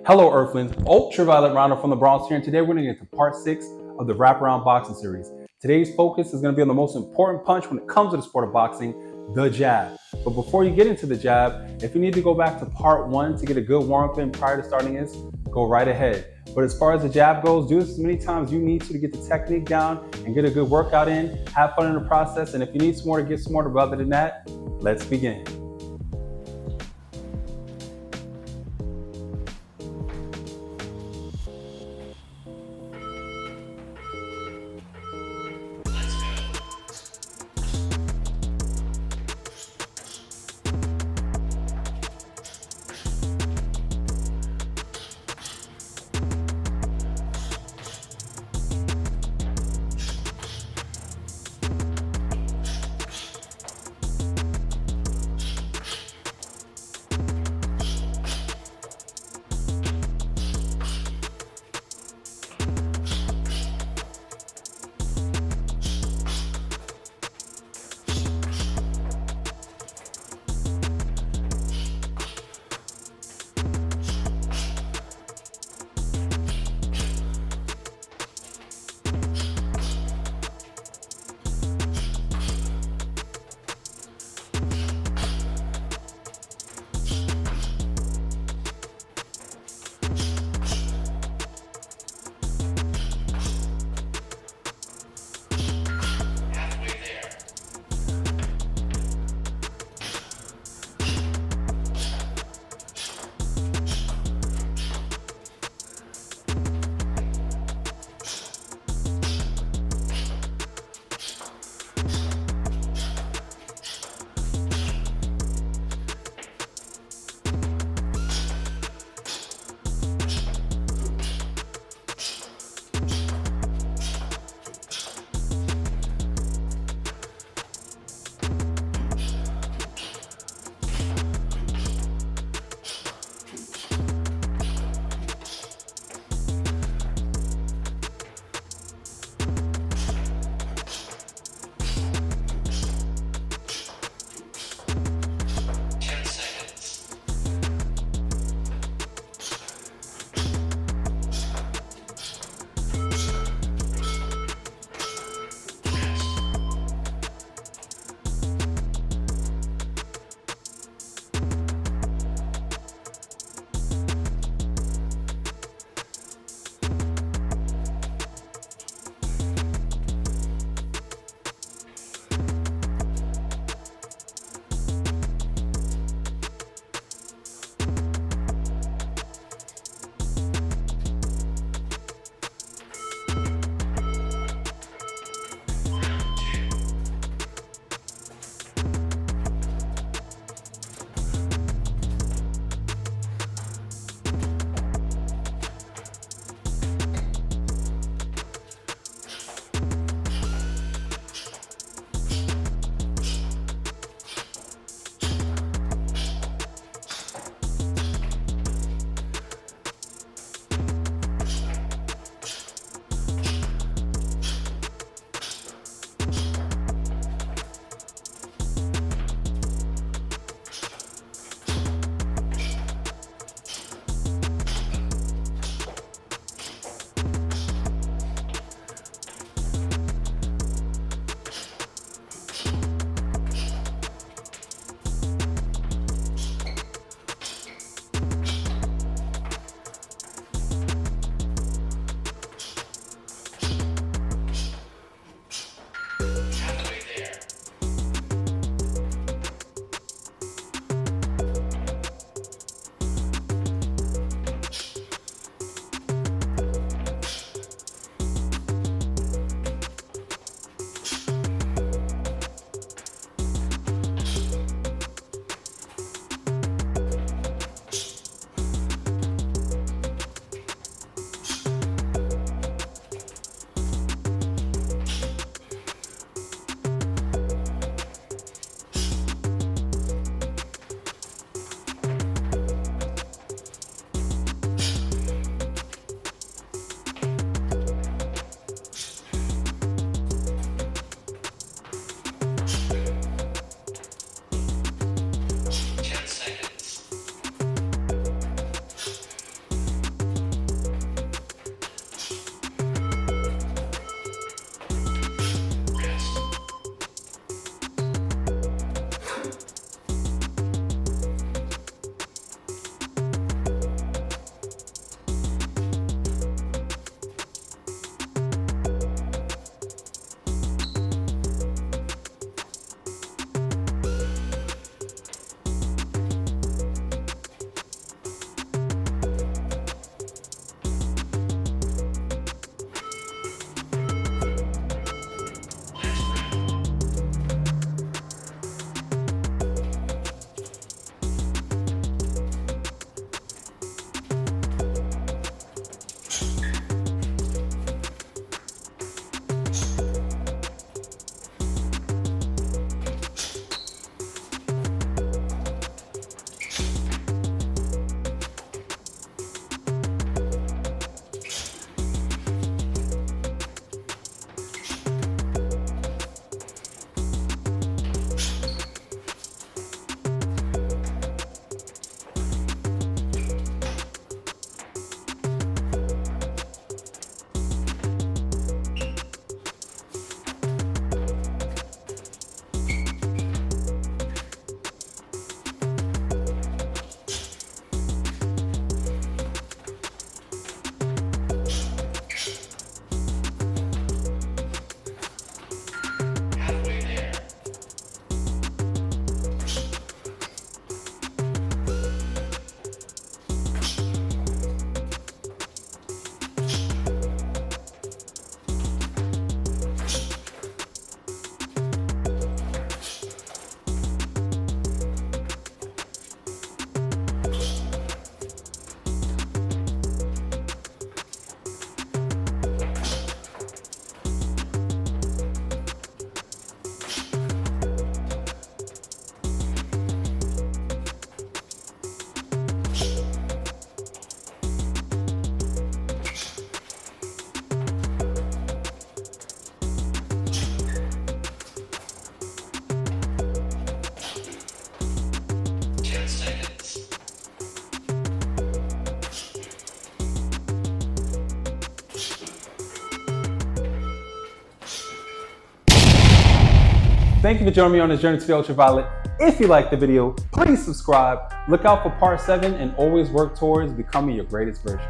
Hello Earthlings, Ultraviolet Rounder from the Bronx here, and today we're going to get to part 6 of the Wraparound Boxing Series. Today's focus is going to be on the most important punch when it comes to the sport of boxing, the jab. But before you get into the jab, if you need to go back to part 1 to get a good warm-up in prior to starting this, go right ahead. But as far as the jab goes, do this as many times as you need to get the technique down and get a good workout in, have fun in the process, and if you need some more to get some more, but other than that, let's begin. Thank you for joining me on this journey to the ultraviolet. If you liked the video, please subscribe. Look out for part 7 and always work towards becoming your greatest version.